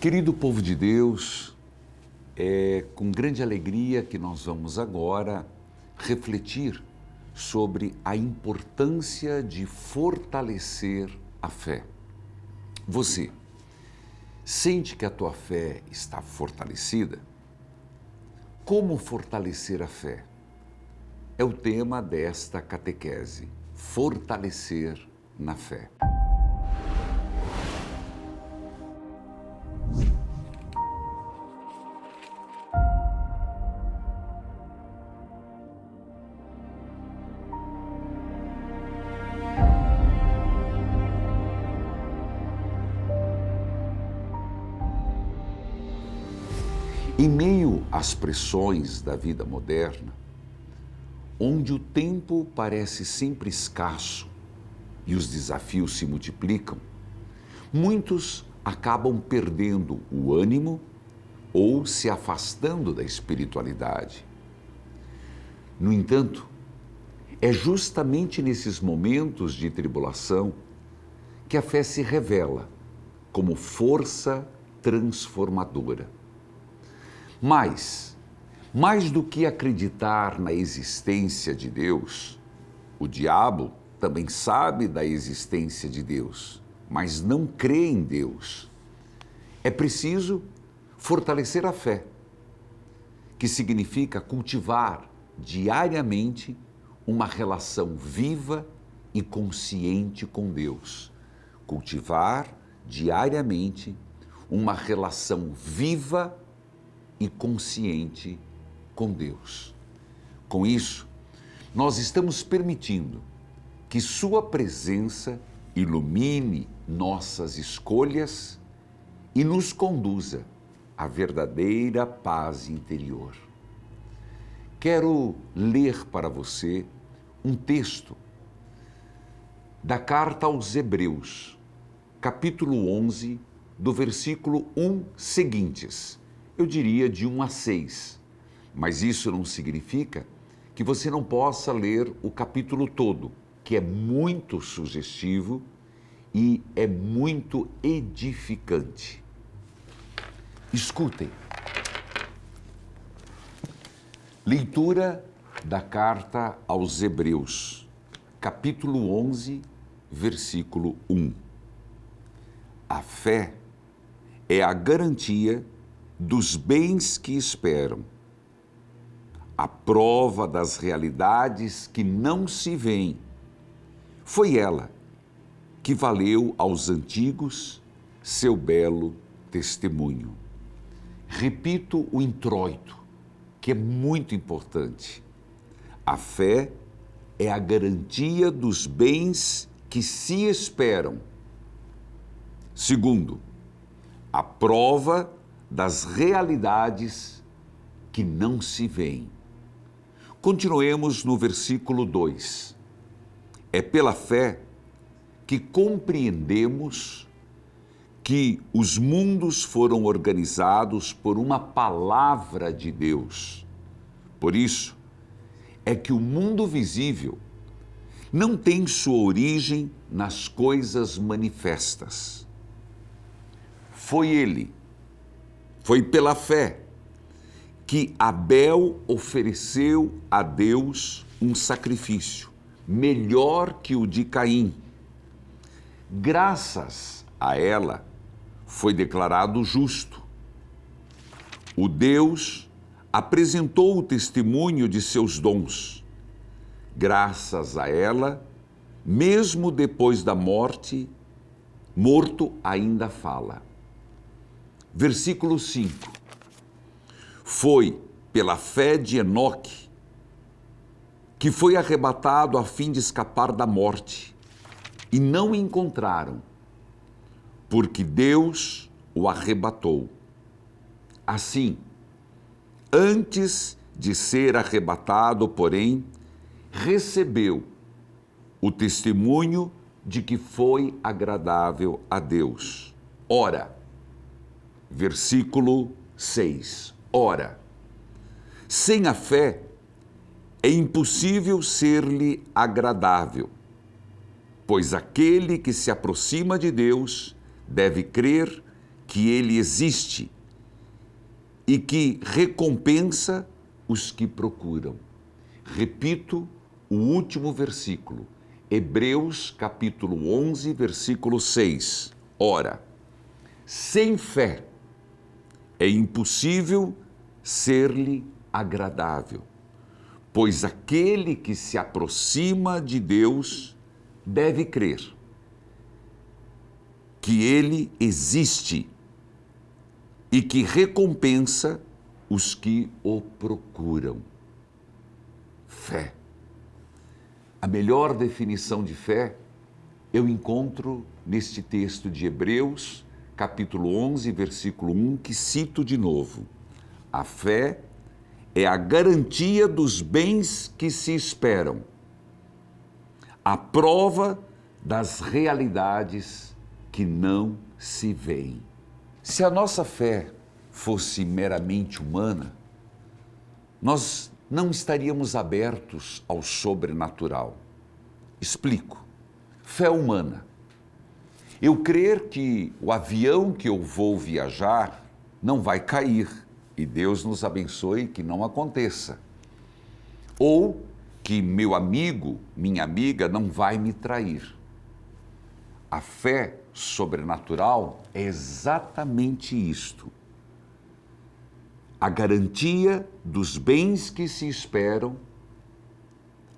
Querido povo de Deus, é com grande alegria que nós vamos agora refletir sobre a importância de fortalecer a fé. Você sente que a tua fé está fortalecida? Como fortalecer a fé? É o tema desta catequese, fortalecer na fé. Em meio às pressões da vida moderna, onde o tempo parece sempre escasso e os desafios se multiplicam, muitos acabam perdendo o ânimo ou se afastando da espiritualidade. No entanto, é justamente nesses momentos de tribulação que a fé se revela como força transformadora. Mas, mais do que acreditar na existência de Deus, o diabo também sabe da existência de Deus, mas não crê em Deus. É preciso fortalecer a fé, que significa cultivar diariamente uma relação viva e consciente com Deus. Cultivar diariamente uma relação viva e consciente com Deus. Com isso, nós estamos permitindo que Sua presença ilumine nossas escolhas e nos conduza à verdadeira paz interior. Quero ler para você um texto da carta aos Hebreus, capítulo 11, do versículo 1 seguintes. Eu diria de 1 a 6, mas isso não significa que você não possa ler o capítulo todo, que é muito sugestivo e é muito edificante. Escutem. Leitura da carta aos Hebreus, capítulo 11, versículo 1. A fé é a garantia dos bens que esperam, a prova das realidades que não se veem. Foi ela que valeu aos antigos seu belo testemunho. Repito o introito, que é muito importante. A fé é a garantia dos bens que se esperam. Segundo, a prova das realidades que não se veem. Continuemos no versículo 2. É pela fé que compreendemos que os mundos foram organizados por uma palavra de Deus. Por isso, é que o mundo visível não tem sua origem nas coisas manifestas. Foi pela fé que Abel ofereceu a Deus um sacrifício melhor que o de Caim. Graças a ela, foi declarado justo. O Deus apresentou o testemunho de seus dons. Graças a ela, mesmo depois da morte, morto ainda fala. Versículo 5. Foi pela fé de Enoque que foi arrebatado a fim de escapar da morte, e não o encontraram, porque Deus o arrebatou. Assim, antes de ser arrebatado, porém, recebeu o testemunho de que foi agradável a Deus. Ora, versículo 6. Ora, sem a fé é impossível ser-lhe agradável, pois aquele que se aproxima de Deus deve crer que ele existe e que recompensa os que procuram. Repito o último versículo, Hebreus capítulo 11, versículo 6. Ora, sem fé é impossível ser-lhe agradável, pois aquele que se aproxima de Deus deve crer que ele existe e que recompensa os que o procuram. Fé. A melhor definição de fé eu encontro neste texto de Hebreus, capítulo 11, versículo 1, que cito de novo. A fé é a garantia dos bens que se esperam, a prova das realidades que não se veem. Se a nossa fé fosse meramente humana, nós não estaríamos abertos ao sobrenatural. Explico. Fé humana. Eu crer que o avião que eu vou viajar não vai cair, e Deus nos abençoe que não aconteça. Ou que meu amigo, minha amiga não vai me trair. A fé sobrenatural é exatamente isto. A garantia dos bens que se esperam,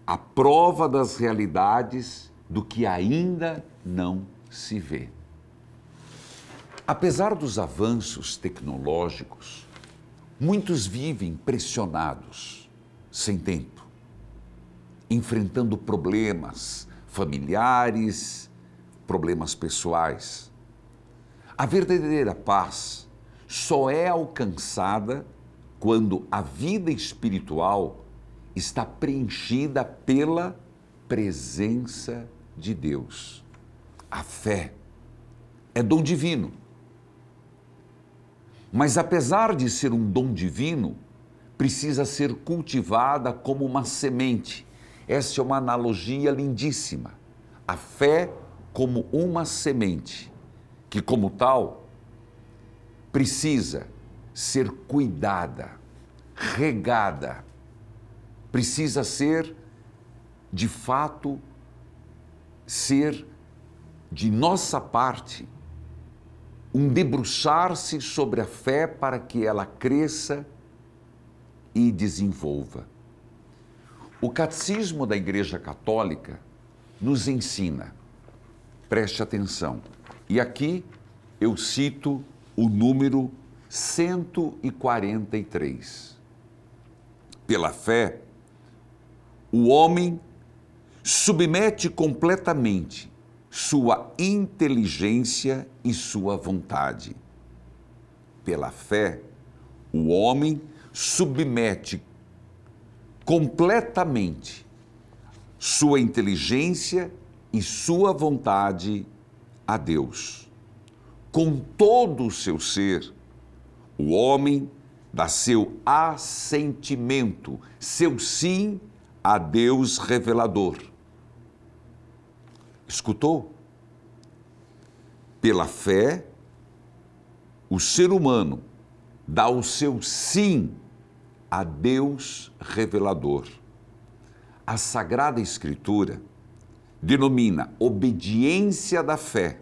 a prova das realidades do que ainda não se vê. Apesar dos avanços tecnológicos, muitos vivem pressionados, sem tempo, enfrentando problemas familiares, problemas pessoais. A verdadeira paz só é alcançada quando a vida espiritual está preenchida pela presença de Deus. A fé é dom divino. Mas apesar de ser um dom divino, precisa ser cultivada como uma semente. Essa é uma analogia lindíssima. A fé como uma semente, que como tal, precisa ser cuidada, regada, precisa ser, de fato, ser de nossa parte, um debruçar-se sobre a fé para que ela cresça e desenvolva. O Catecismo da Igreja Católica nos ensina, preste atenção, e aqui eu cito o número 143. Pela fé, o homem submete completamente sua inteligência e sua vontade. Pela fé, o homem submete completamente sua inteligência e sua vontade a Deus. Com todo o seu ser, o homem dá seu assentimento, seu sim a Deus revelador. Escutou? Pela fé, o ser humano dá o seu sim a Deus revelador. A Sagrada Escritura denomina obediência da fé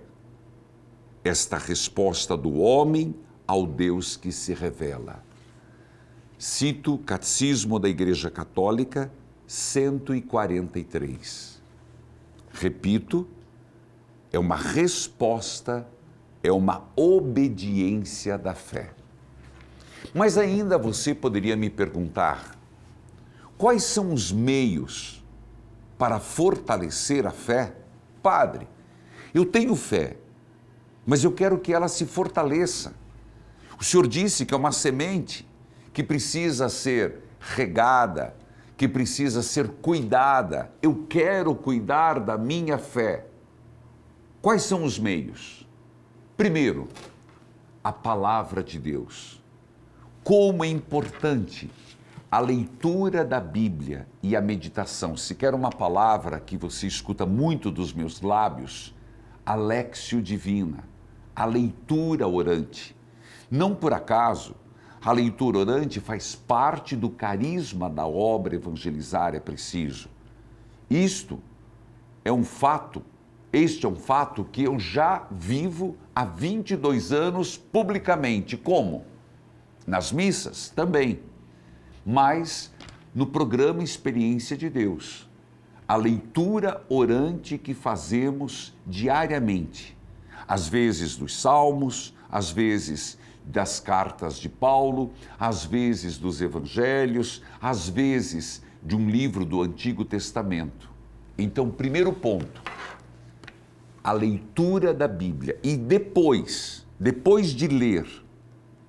esta resposta do homem ao Deus que se revela. Cito o Catecismo da Igreja Católica 143. Repito, é uma resposta, é uma obediência da fé. Mas ainda você poderia me perguntar, quais são os meios para fortalecer a fé? Padre, eu tenho fé, mas eu quero que ela se fortaleça. O senhor disse que é uma semente que precisa ser regada, que precisa ser cuidada. Eu quero cuidar da minha fé. Quais são os meios? Primeiro, a palavra de Deus. Como é importante a leitura da Bíblia e a meditação. Se quer uma palavra que você escuta muito dos meus lábios, a Léxio Divina, a leitura orante. Não por acaso, a leitura orante faz parte do carisma da obra Evangelizar é Preciso. Este é um fato que eu já vivo há 22 anos publicamente. Como? Nas missas também, mas no programa Experiência de Deus. A leitura orante que fazemos diariamente, às vezes dos Salmos, às vezes das cartas de Paulo, às vezes dos Evangelhos, às vezes de um livro do Antigo Testamento. Então, primeiro ponto, a leitura da Bíblia. E depois de ler,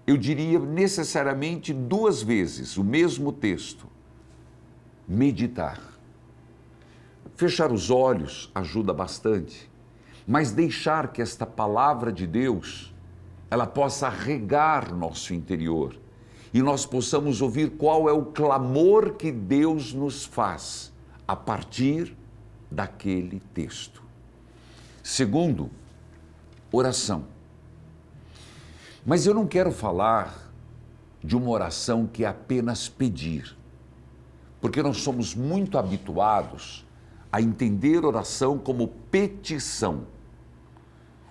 eu diria necessariamente 2 vezes o mesmo texto, meditar. Fechar os olhos ajuda bastante, mas deixar que esta palavra de Deus, ela possa regar nosso interior e nós possamos ouvir qual é o clamor que Deus nos faz a partir daquele texto. Segundo, oração. Mas eu não quero falar de uma oração que é apenas pedir, porque nós somos muito habituados a entender oração como petição.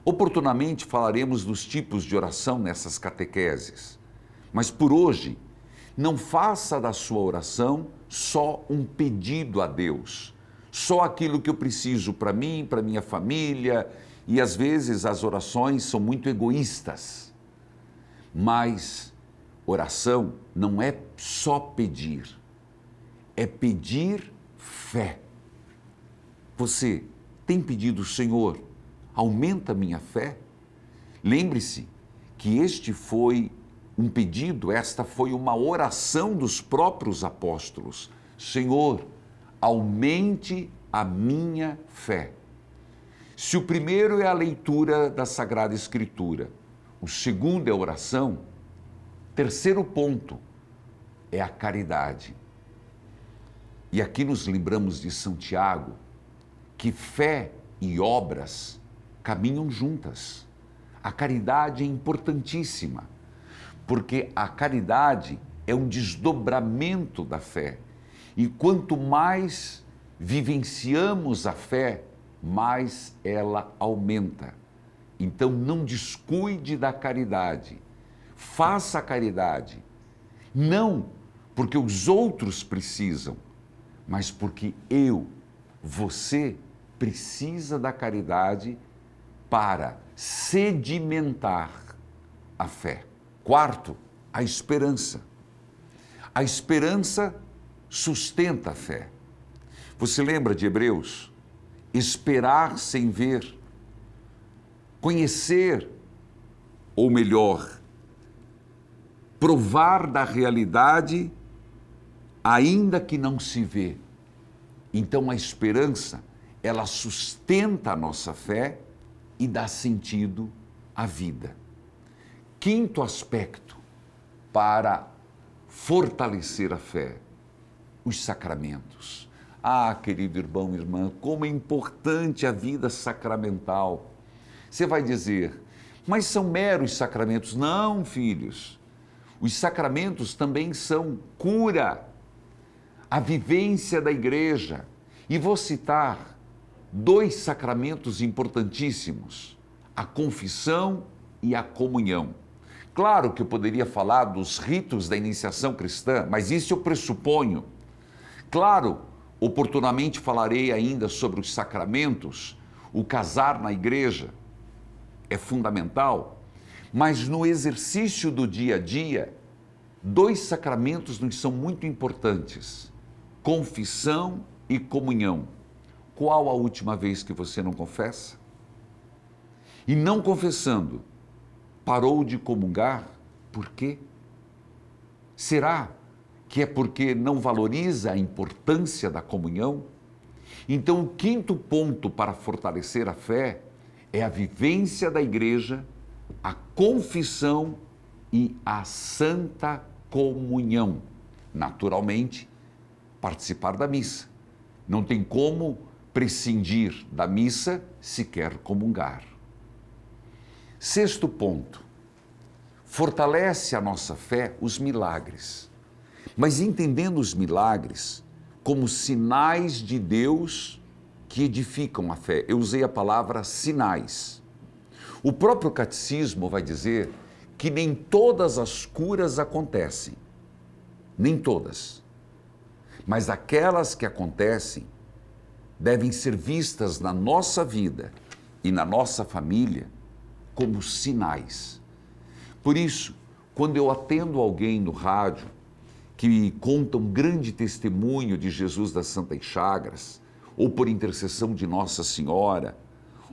Oportunamente falaremos dos tipos de oração nessas catequeses, mas por hoje, não faça da sua oração só um pedido a Deus, só aquilo que eu preciso para mim, para minha família, e às vezes as orações são muito egoístas. Mas oração não é só pedir, é pedir fé. Você tem pedido, Senhor, aumenta a minha fé? Lembre-se que este foi um pedido, esta foi uma oração dos próprios apóstolos. Senhor, aumente a minha fé. Se o primeiro é a leitura da Sagrada Escritura, o segundo é a oração, terceiro ponto é a caridade. E aqui nos lembramos de São Tiago, que fé e obras caminham juntas. A caridade é importantíssima, porque a caridade é um desdobramento da fé. E quanto mais vivenciamos a fé, mais ela aumenta. Então não descuide da caridade. Faça a caridade, não porque os outros precisam, mas porque você precisa da caridade para sedimentar a fé. Quarto, a esperança. A esperança sustenta a fé. Você lembra de Hebreus? Esperar sem ver, conhecer, ou melhor, provar da realidade, ainda que não se vê. Então a esperança, ela sustenta a nossa fé e dá sentido à vida. Quinto aspecto para fortalecer a fé, os sacramentos. Ah, querido irmão e irmã, como é importante a vida sacramental. Você vai dizer, mas são meros sacramentos. Não, filhos. Os sacramentos também são cura, a vivência da igreja. E vou citar 2 sacramentos importantíssimos, a confissão e a comunhão. Claro que eu poderia falar dos ritos da iniciação cristã, mas isso eu pressuponho. Claro, oportunamente falarei ainda sobre os sacramentos, o casar na igreja é fundamental, mas no exercício do dia a dia, 2 sacramentos nos são muito importantes, confissão e comunhão. Qual a última vez que você não confessa? E não confessando, parou de comungar? Por quê? Será que é porque não valoriza a importância da comunhão? Então, o quinto ponto para fortalecer a fé é a vivência da igreja, a confissão e a santa comunhão. Naturalmente, participar da missa. Não tem como prescindir da missa se quer comungar. Sexto ponto, fortalece a nossa fé os milagres, mas entendendo os milagres como sinais de Deus que edificam a fé. Eu usei a palavra sinais. O próprio catecismo vai dizer que nem todas as curas acontecem, nem todas, mas aquelas que acontecem devem ser vistas na nossa vida e na nossa família como sinais. Por isso, quando eu atendo alguém no rádio que conta um grande testemunho de Jesus das Santas Chagas, ou por intercessão de Nossa Senhora,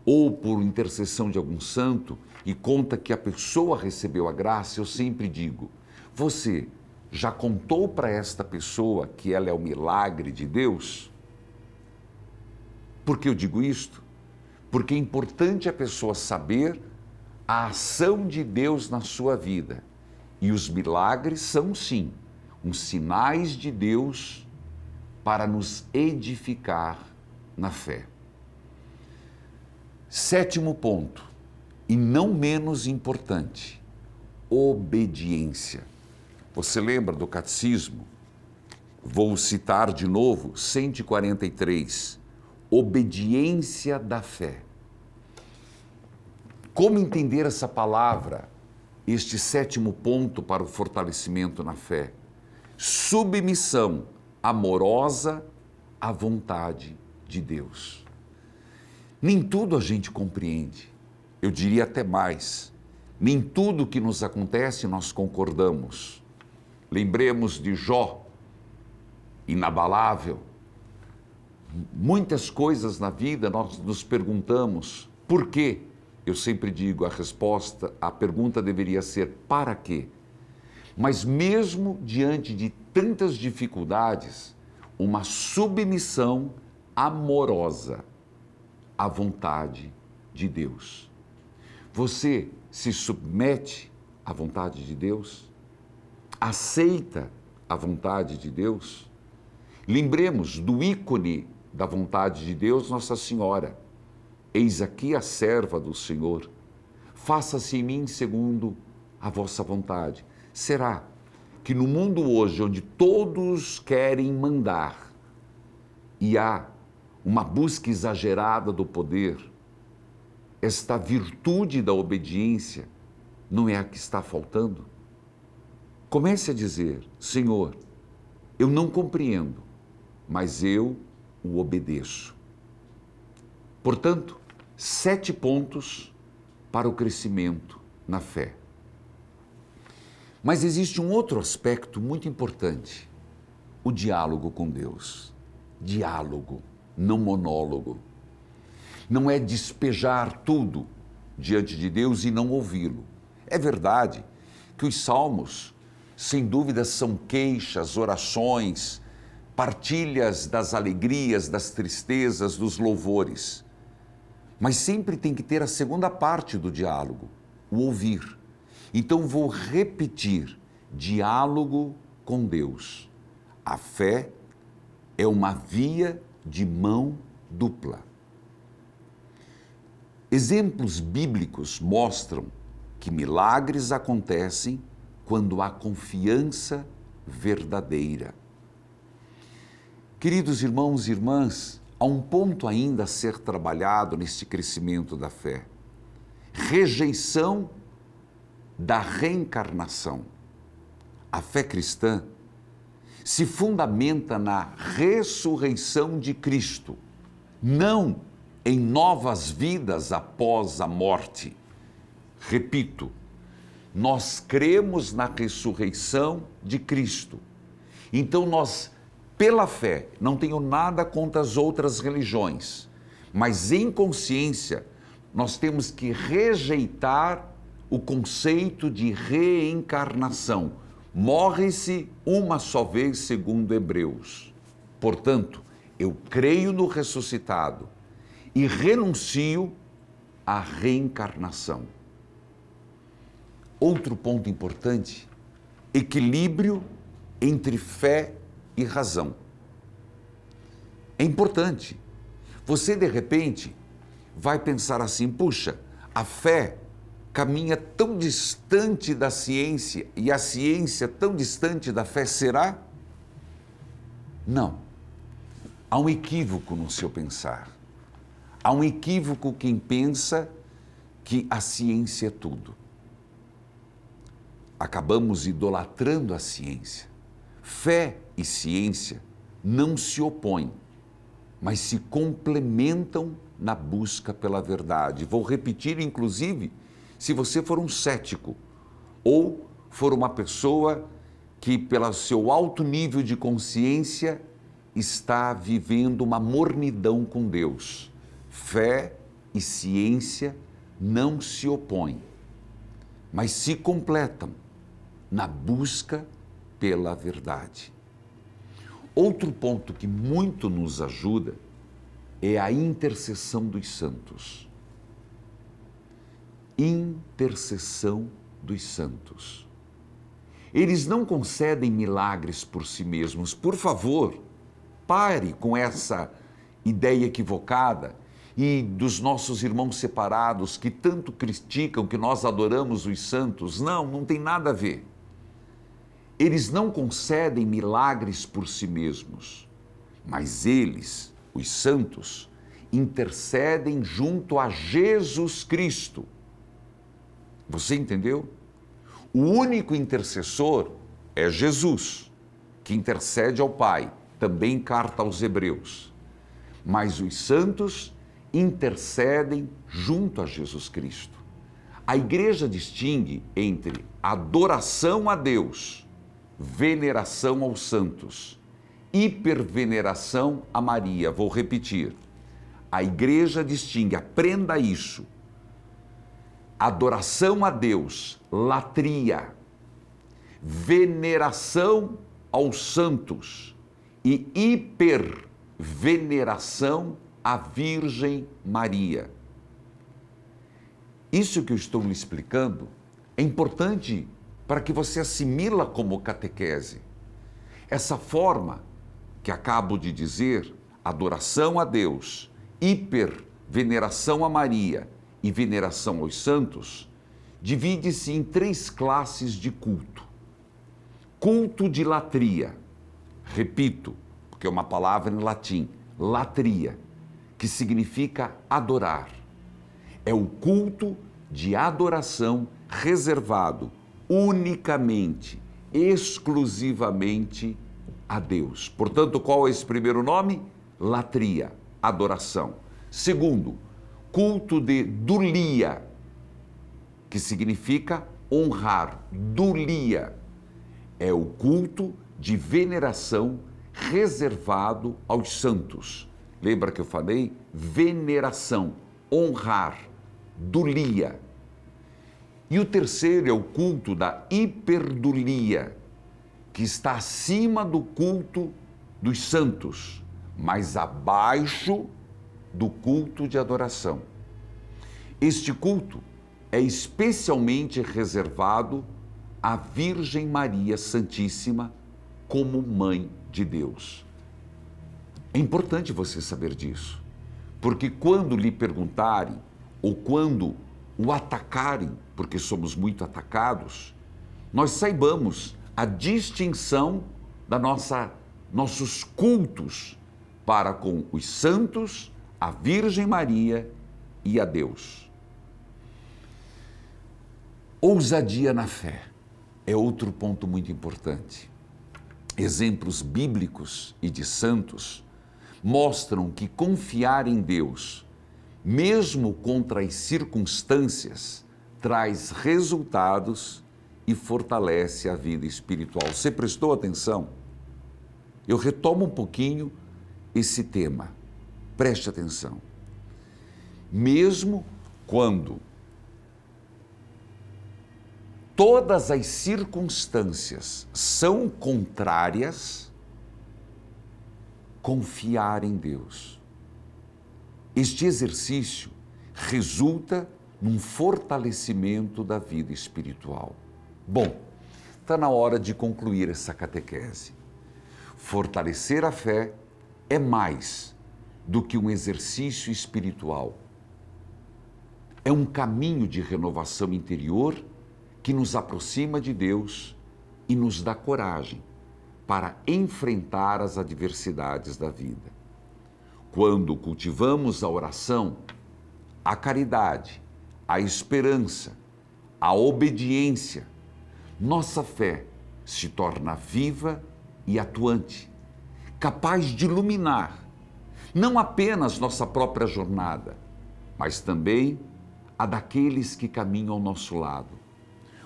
ou por intercessão de algum santo, e conta que a pessoa recebeu a graça, eu sempre digo, você já contou para esta pessoa que ela é o milagre de Deus? Por que eu digo isto? Porque é importante a pessoa saber a ação de Deus na sua vida. E os milagres são, sim, uns sinais de Deus para nos edificar na fé. Sétimo ponto, e não menos importante, obediência. Você lembra do catecismo? Vou citar de novo, 143, obediência da fé. Como entender essa palavra, este sétimo ponto para o fortalecimento na fé? Submissão amorosa à vontade de Deus. Nem tudo a gente compreende, eu diria até mais, nem tudo que nos acontece nós concordamos. Lembremos de Jó, inabalável. Muitas coisas na vida nós nos perguntamos por quê? Eu sempre digo, a pergunta deveria ser para quê? Mas mesmo diante de tantas dificuldades, uma submissão amorosa à vontade de Deus. Você se submete à vontade de Deus? Aceita a vontade de Deus? Lembremos do ícone da vontade de Deus, Nossa Senhora. Eis aqui a serva do Senhor, faça-se em mim segundo a vossa vontade. Será que no mundo hoje, onde todos querem mandar e há uma busca exagerada do poder, esta virtude da obediência não é a que está faltando? Comece a dizer, Senhor, eu não compreendo, mas eu o obedeço. Portanto, 7 pontos para o crescimento na fé. Mas existe um outro aspecto muito importante, o diálogo com Deus. Diálogo, não monólogo. Não é despejar tudo diante de Deus e não ouvi-lo. É verdade que os salmos, sem dúvida, são queixas, orações, partilhas das alegrias, das tristezas, dos louvores. Mas sempre tem que ter a segunda parte do diálogo, o ouvir. Então vou repetir, diálogo com Deus. A fé é uma via de mão dupla. Exemplos bíblicos mostram que milagres acontecem quando há confiança verdadeira. Queridos irmãos e irmãs, há um ponto ainda a ser trabalhado neste crescimento da fé. Rejeição da reencarnação. A fé cristã se fundamenta na ressurreição de Cristo, não em novas vidas após a morte. Repito, nós cremos na ressurreição de Cristo. Então nós, pela fé, não tenho nada contra as outras religiões, mas em consciência nós temos que rejeitar o conceito de reencarnação. Morre-se uma só vez, segundo Hebreus. Portanto, eu creio no ressuscitado e renuncio à reencarnação. Outro ponto importante, equilíbrio entre fé e razão. É importante. Você, de repente, vai pensar assim, puxa, a fé caminha tão distante da ciência e a ciência tão distante da fé, será? Não. Há um equívoco no seu pensar. Há um equívoco quem pensa que a ciência é tudo. Acabamos idolatrando a ciência. Fé e ciência não se opõem, mas se complementam na busca pela verdade. Vou repetir, inclusive, se você for um cético ou for uma pessoa que, pelo seu alto nível de consciência, está vivendo uma mornidão com Deus. Fé e ciência não se opõem, mas se completam na busca pela verdade. Outro ponto que muito nos ajuda é a intercessão dos santos. Intercessão dos santos. Eles não concedem milagres por si mesmos. Por favor, pare com essa ideia equivocada e dos nossos irmãos separados que tanto criticam que nós adoramos os santos. Não, não tem nada a ver. Eles não concedem milagres por si mesmos, mas eles, os santos, intercedem junto a Jesus Cristo. Você entendeu? O único intercessor é Jesus, que intercede ao Pai, também carta aos Hebreus. Mas os santos intercedem junto a Jesus Cristo. A igreja distingue entre adoração a Deus, veneração aos santos, hiperveneração a Maria. Vou repetir. A igreja distingue, aprenda isso. Adoração a Deus, latria, veneração aos santos e hiperveneração à Virgem Maria. Isso que eu estou lhe explicando é importante para que você assimila como catequese. Essa forma que acabo de dizer, adoração a Deus, hiperveneração a Maria e veneração aos santos, divide-se em 3 classes de culto. Culto de latria, repito, porque é uma palavra em latim, latria, que significa adorar. É o culto de adoração reservado unicamente, exclusivamente a Deus. Portanto, qual é esse primeiro nome? Latria, adoração. Segundo, culto de dulia, que significa honrar. Dulia é o culto de veneração reservado aos santos. Lembra que eu falei? Veneração, honrar, dulia. E o terceiro é o culto da hiperdulia, que está acima do culto dos santos, mas abaixo do culto de adoração. Este culto é especialmente reservado à Virgem Maria Santíssima como Mãe de Deus. É importante você saber disso, porque quando lhe perguntarem ou quando o atacarem, porque somos muito atacados, nós saibamos a distinção da nossos cultos para com os santos, a Virgem Maria e a Deus. Ousadia na fé é outro ponto muito importante. Exemplos bíblicos e de santos mostram que confiar em Deus, mesmo contra as circunstâncias, traz resultados e fortalece a vida espiritual. Você prestou atenção? Eu retomo um pouquinho esse tema. Preste atenção. Mesmo quando todas as circunstâncias são contrárias, confiar em Deus. Este exercício resulta num fortalecimento da vida espiritual. Bom, está na hora de concluir essa catequese. Fortalecer a fé é mais do que um exercício espiritual. É um caminho de renovação interior que nos aproxima de Deus e nos dá coragem para enfrentar as adversidades da vida. Quando cultivamos a oração, a caridade, a esperança, a obediência, nossa fé se torna viva e atuante, capaz de iluminar não apenas nossa própria jornada, mas também a daqueles que caminham ao nosso lado.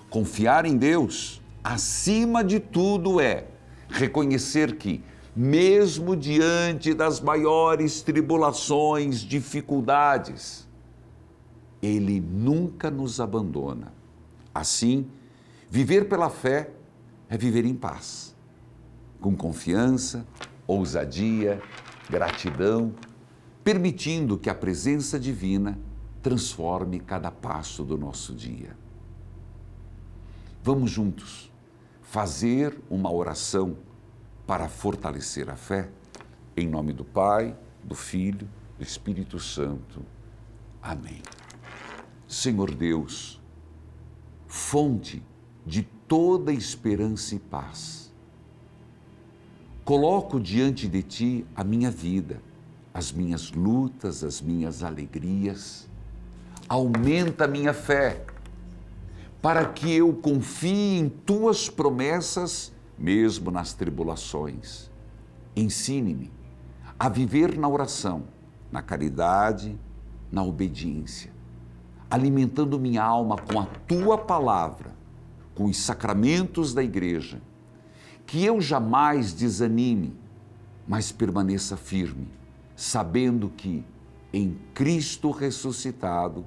Confiar em Deus, acima de tudo, é reconhecer que, mesmo diante das maiores tribulações, dificuldades, Ele nunca nos abandona. Assim, viver pela fé é viver em paz, com confiança, ousadia, gratidão, permitindo que a presença divina transforme cada passo do nosso dia. Vamos juntos fazer uma oração para fortalecer a fé? Em nome do Pai, do Filho, do Espírito Santo. Amém. Senhor Deus, fonte de toda esperança e paz, coloco diante de Ti a minha vida, as minhas lutas, as minhas alegrias. Aumenta a minha fé, para que eu confie em Tuas promessas, mesmo nas tribulações. Ensine-me a viver na oração, na caridade, na obediência, alimentando minha alma com a Tua palavra, com os sacramentos da igreja, que eu jamais desanime, mas permaneça firme, sabendo que em Cristo ressuscitado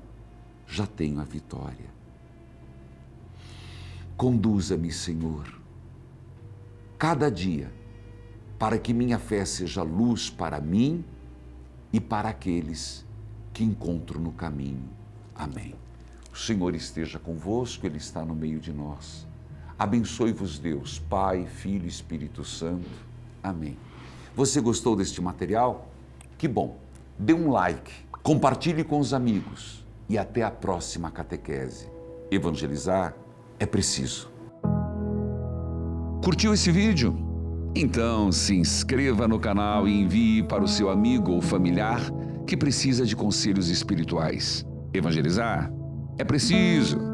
já tenho a vitória. Conduza-me, Senhor, cada dia, para que minha fé seja luz para mim e para aqueles que encontro no caminho. Amém. O Senhor esteja convosco, Ele está no meio de nós. Abençoe-vos Deus, Pai, Filho e Espírito Santo. Amém. Você gostou deste material? Que bom! Dê um like, compartilhe com os amigos e até a próxima catequese. Evangelizar é preciso. Curtiu esse vídeo? Então se inscreva no canal e envie para o seu amigo ou familiar que precisa de conselhos espirituais. Evangelizar é preciso.